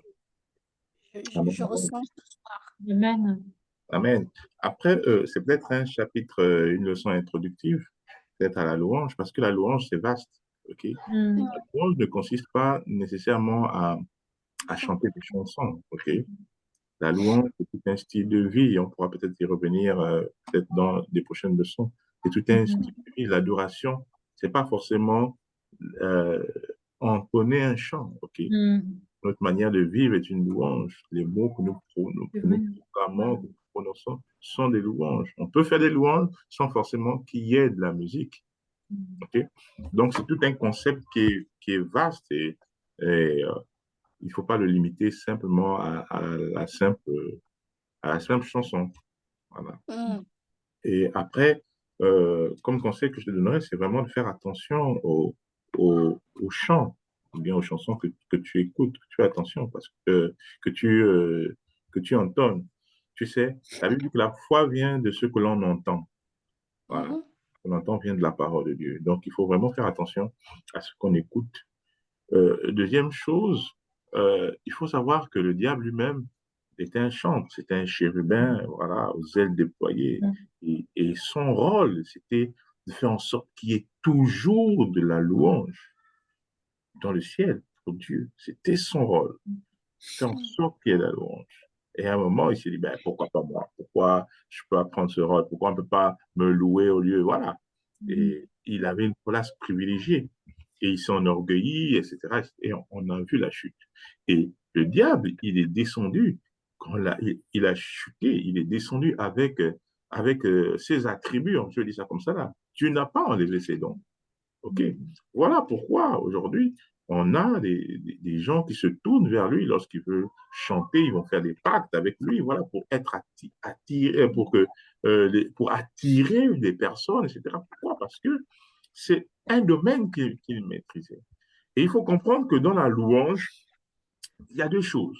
je ressens ce soir. Amen. Amen. Après, c'est peut-être un chapitre, une leçon introductive, peut-être à la louange, parce que la louange, c'est vaste. OK? La louange ne consiste pas nécessairement à chanter des chansons. OK? La louange, c'est tout un style de vie. On pourra peut-être y revenir peut-être dans des prochaines leçons. C'est tout un style de vie. L'adoration, c'est pas forcément entonner un chant. OK? Notre manière de vivre est une louange. Les mots que nous proclamons, que nous prononçons, sont des louanges. On peut faire des louanges sans forcément qu'il y ait de la musique. OK? Donc, c'est tout un concept qui est vaste et il ne faut pas le limiter simplement à la simple chanson. Voilà. Et après, comme conseil que je te donnerais, c'est vraiment de faire attention aux chants, ou bien aux chansons que tu écoutes, que tu fais attention, parce que tu entonnes. Tu sais, la Bible dit que la foi vient de ce que l'on entend. Voilà. Ce qu'on entend vient de la parole de Dieu. Donc, il faut vraiment faire attention à ce qu'on écoute. Deuxième chose, il faut savoir que le diable lui-même était un chantre, c'était un chérubin, voilà, aux ailes déployées. Et son rôle, c'était de faire en sorte qu'il y ait toujours de la louange dans le ciel pour Dieu. C'était son rôle, faire en sorte qu'il y ait de la louange. Et à un moment, il s'est dit, ben, pourquoi pas moi? Pourquoi je peux prendre ce rôle? Pourquoi on ne peut pas me louer au lieu? Voilà. Et il avait une place privilégiée. Et il s'est enorgueilli, etc. Et on a vu la chute. Et le diable, il est descendu. Quand il a chuté, il est descendu avec ses attributs, je dis ça comme ça là. Dieu n'a pas enlevé ses dons. OK? Voilà pourquoi aujourd'hui, on a des gens qui se tournent vers lui lorsqu'il veut chanter, ils vont faire des pactes avec lui, voilà, pour être attiré, pour attirer des personnes, etc. Pourquoi? Parce que c'est un domaine qu'il maîtrisait. Et il faut comprendre que dans la louange, il y a deux choses.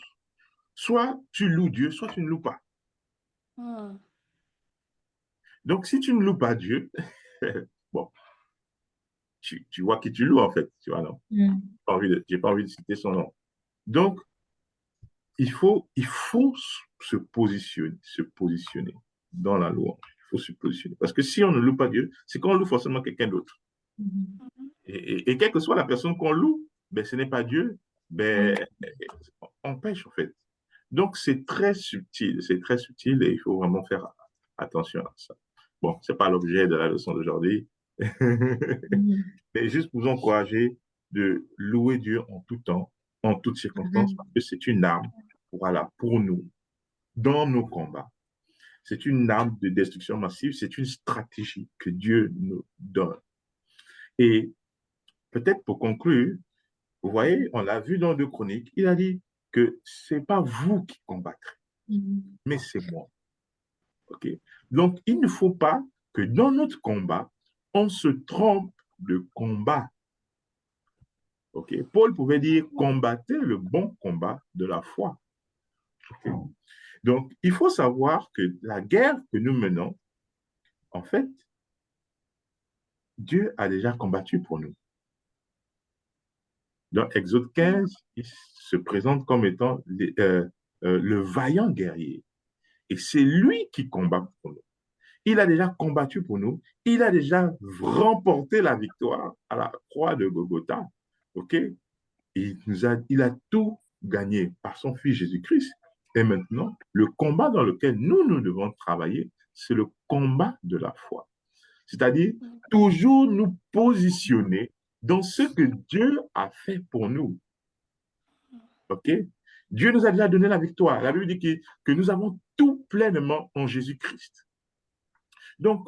Soit tu loues Dieu, soit tu ne loues pas. Donc, si tu ne loues pas Dieu, bon, tu vois qui tu loues en fait, tu vois, non? J'ai pas envie de citer son nom. Donc, il faut se positionner dans la louange. Il faut se positionner. Parce que si on ne loue pas Dieu, c'est qu'on loue forcément quelqu'un d'autre. Et quelle que soit la personne qu'on loue, ben, ce n'est pas Dieu, ben, on pêche en fait. Donc, c'est très subtil et il faut vraiment faire attention à ça. Bon, ce n'est pas l'objet de la leçon d'aujourd'hui, mais juste pour vous encourager de louer Dieu en tout temps, en toutes circonstances, parce que c'est une arme, voilà, pour nous, dans nos combats. C'est une arme de destruction massive, c'est une stratégie que Dieu nous donne. Et peut-être pour conclure, vous voyez, on l'a vu dans 2 Chroniques, il a dit que ce n'est pas vous qui combattrez, mais c'est moi. OK? Donc, il ne faut pas que dans notre combat, on se trompe de combat. OK? Paul pouvait dire combattez le bon combat de la foi. Okay? Donc, il faut savoir que la guerre que nous menons, en fait, Dieu a déjà combattu pour nous. Dans Exode 15, il se présente comme étant le vaillant guerrier. Et c'est lui qui combat pour nous. Il a déjà combattu pour nous. Il a déjà remporté la victoire à la croix de Golgotha. OK? Il a tout gagné par son Fils Jésus-Christ. Et maintenant, le combat dans lequel nous devons travailler, c'est le combat de la foi. C'est-à-dire, toujours nous positionner dans ce que Dieu a fait pour nous. OK? Dieu nous a déjà donné la victoire. La Bible dit que nous avons tout pleinement en Jésus-Christ. Donc,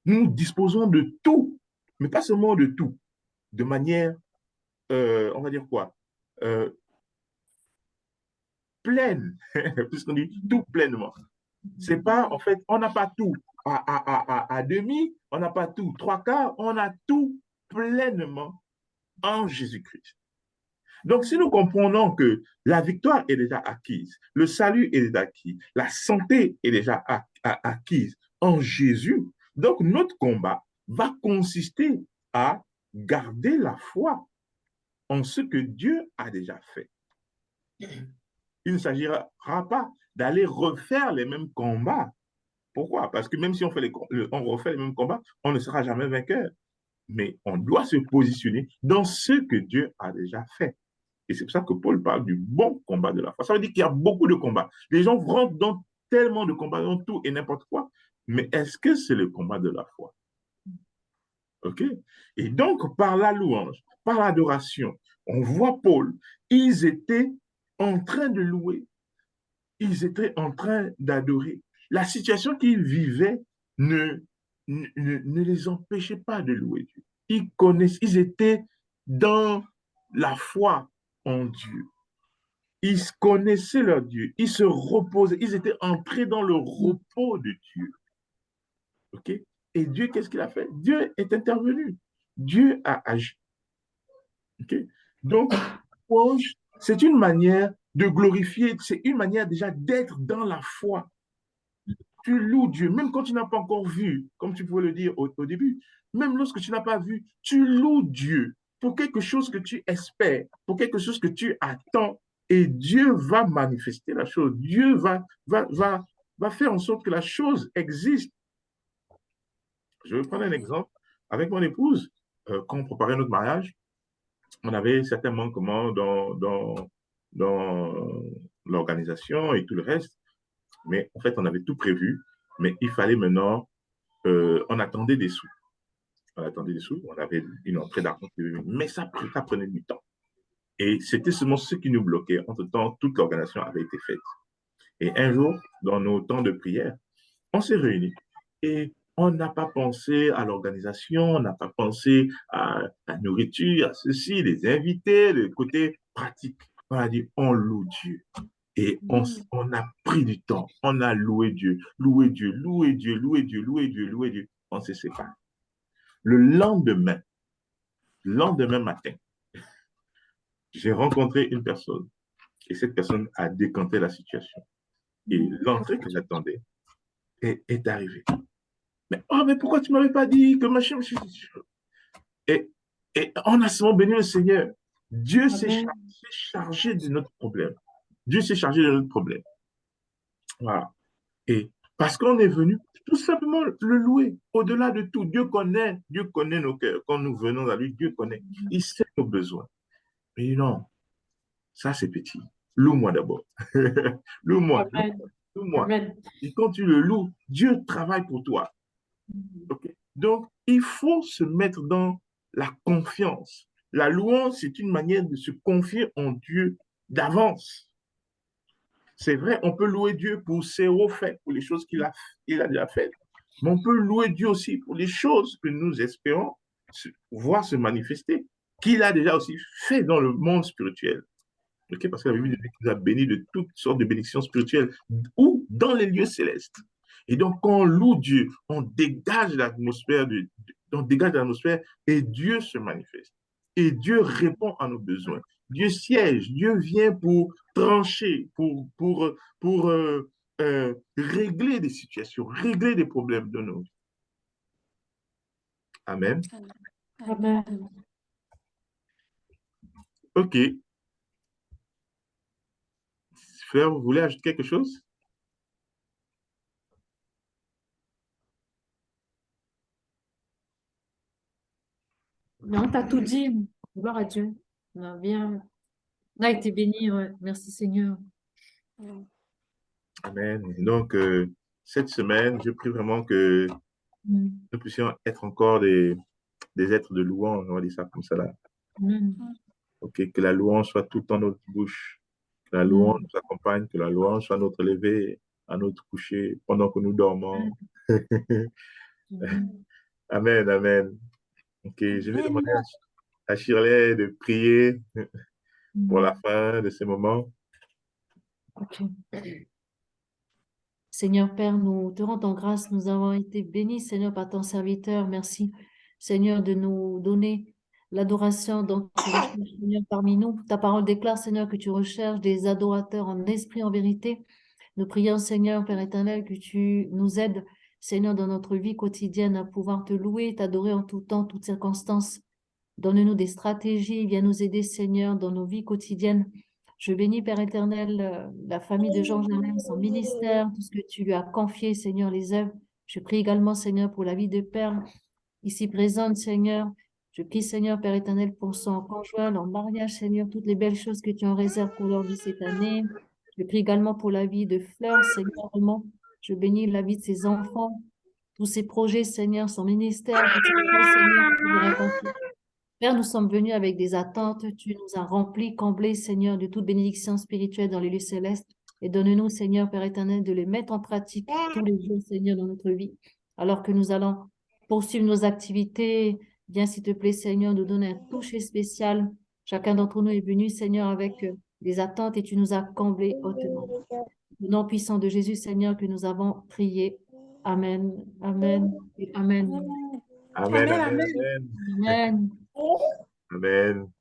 nous disposons de tout, mais pas seulement de tout, de manière, on va dire quoi, pleine, puisqu'on dit tout pleinement. C'est pas, en fait, on n'a pas tout à demi, on n'a pas tout trois quarts, on a tout pleinement en Jésus-Christ. Donc, si nous comprenons que la victoire est déjà acquise, le salut est déjà acquis, la santé est déjà acquise en Jésus, donc notre combat va consister à garder la foi en ce que Dieu a déjà fait. Il ne s'agira pas d'aller refaire les mêmes combats. Pourquoi? Parce que même si on refait les mêmes combats, on ne sera jamais vainqueur. Mais on doit se positionner dans ce que Dieu a déjà fait. Et c'est pour ça que Paul parle du bon combat de la foi. Ça veut dire qu'il y a beaucoup de combats. Les gens rentrent dans tellement de combats, dans tout et n'importe quoi. Mais est-ce que c'est le combat de la foi? OK? Et donc, par la louange, par l'adoration, on voit Paul, ils étaient en train de louer, ils étaient en train d'adorer. La situation qu'ils vivaient ne les empêchait pas de louer Dieu. Ils étaient dans la foi en Dieu. Ils connaissaient leur Dieu. Ils se reposaient. Ils étaient entrés dans le repos de Dieu. OK? Et Dieu, qu'est-ce qu'il a fait? Dieu est intervenu. Dieu a agi. OK? Donc, c'est une manière de glorifier, c'est une manière déjà d'être dans la foi. Tu loues Dieu, même quand tu n'as pas encore vu, comme tu pouvais le dire au début, même lorsque tu n'as pas vu, tu loues Dieu pour quelque chose que tu espères, pour quelque chose que tu attends, et Dieu va manifester la chose. Dieu va faire en sorte que la chose existe. Je vais prendre un exemple. Avec mon épouse, quand on préparait notre mariage, on avait certains manquements dans l'organisation et tout le reste, mais en fait, on avait tout prévu, mais il fallait maintenant, on attendait des sous. On attendait des sous, on avait une entrée d'argent, mais ça prenait du temps. Et c'était seulement ce qui nous bloquait. Entre-temps, toute l'organisation avait été faite. Et un jour, dans nos temps de prière, on s'est réunis et on n'a pas pensé à l'organisation, on n'a pas pensé à la nourriture, à ceci, les invités, le côté pratique. On a dit, on loue Dieu. Et on a pris du temps, on a loué Dieu, loué Dieu, loué Dieu, loué Dieu, loué Dieu, loué Dieu. On s'est séparés. Le lendemain matin, j'ai rencontré une personne et cette personne a décanté la situation. Et l'entrée que j'attendais est arrivée. Mais pourquoi tu ne m'avais pas dit que machin, machin, et, et on a seulement béni le Seigneur. Dieu s'est chargé de notre problème. Dieu s'est chargé de notre problème. Voilà. Et parce qu'on est venu tout simplement le louer. Au-delà de tout, Dieu connaît nos cœurs. Quand nous venons à lui, Dieu connaît. Il sait nos besoins. Mais non, ça c'est petit. Loue-moi d'abord. Loue-moi. Loue-moi. Et quand tu le loues, Dieu travaille pour toi. Okay? Donc, il faut se mettre dans la confiance. La louange, c'est une manière de se confier en Dieu d'avance. C'est vrai, on peut louer Dieu pour ses hauts faits, pour les choses qu'il a déjà faites. Mais on peut louer Dieu aussi pour les choses que nous espérons voir se manifester, qu'il a déjà aussi fait dans le monde spirituel. Okay? Parce que la Bible nous a bénis de toutes sortes de bénédictions spirituelles ou dans les lieux célestes. Et donc, quand on loue Dieu, on dégage l'atmosphère et Dieu se manifeste. Et Dieu répond à nos besoins. Dieu siège, Dieu vient pour trancher, pour régler des situations, régler des problèmes de nos vies. Amen. Amen. OK. Frère, vous voulez ajouter quelque chose? Mais on t'a tout dit. Gloire à Dieu. On a bien, on a été bénis, ouais. Merci Seigneur. Amen. Donc, cette semaine, je prie vraiment que Amen. nous puissions être encore des êtres de louange, on va dire ça comme ça là. Amen. Ok, que la louange soit tout le temps dans notre bouche, que la louange nous accompagne, que la louange soit notre lever, à notre coucher, pendant que nous dormons. Amen. Amen, amen. Ok, je vais Amen. demander à Shirley de prier pour la Amen. fin de ce moment. Ok. Seigneur Père, nous te rendons grâce, nous avons été bénis, Seigneur, par ton serviteur. Merci, Seigneur, de nous donner l'adoration dont tu recherches, Seigneur, parmi nous. Ta parole déclare, Seigneur, que tu recherches des adorateurs en esprit, en vérité. Nous prions, Seigneur, Père éternel, que tu nous aides, Seigneur, dans notre vie quotidienne à pouvoir te louer, t'adorer en tout temps, toutes circonstances. Donne-nous des stratégies, viens nous aider, Seigneur, dans nos vies quotidiennes. Je bénis, Père éternel, la famille de Jean Jalem, son ministère, tout ce que tu lui as confié, Seigneur, les œuvres. Je prie également, Seigneur, pour la vie de Père ici présente, Seigneur. Je prie, Seigneur, Père éternel, pour son conjoint, leur mariage, Seigneur, toutes les belles choses que tu en réserves pour leur vie cette année. Je prie également pour la vie de Fleur, Seigneur, vraiment. Je bénis la vie de ses enfants, tous ses projets, Seigneur, son ministère, toutes ces choses, Seigneur, que tu leur as confiées. Père, nous sommes venus avec des attentes. Tu nous as remplis, comblés, Seigneur, de toute bénédiction spirituelle dans les lieux célestes. Et donne-nous, Seigneur, Père éternel, de les mettre en pratique tous les jours, Seigneur, dans notre vie. Alors que nous allons poursuivre nos activités, viens, s'il te plaît, Seigneur, nous donner un toucher spécial. Chacun d'entre nous est venu, Seigneur, avec des attentes et tu nous as comblés hautement. Au nom puissant de Jésus, Seigneur, que nous avons prié. Amen, amen et amen. Amen, Amen, amen, amen. amen. Amen. Amen.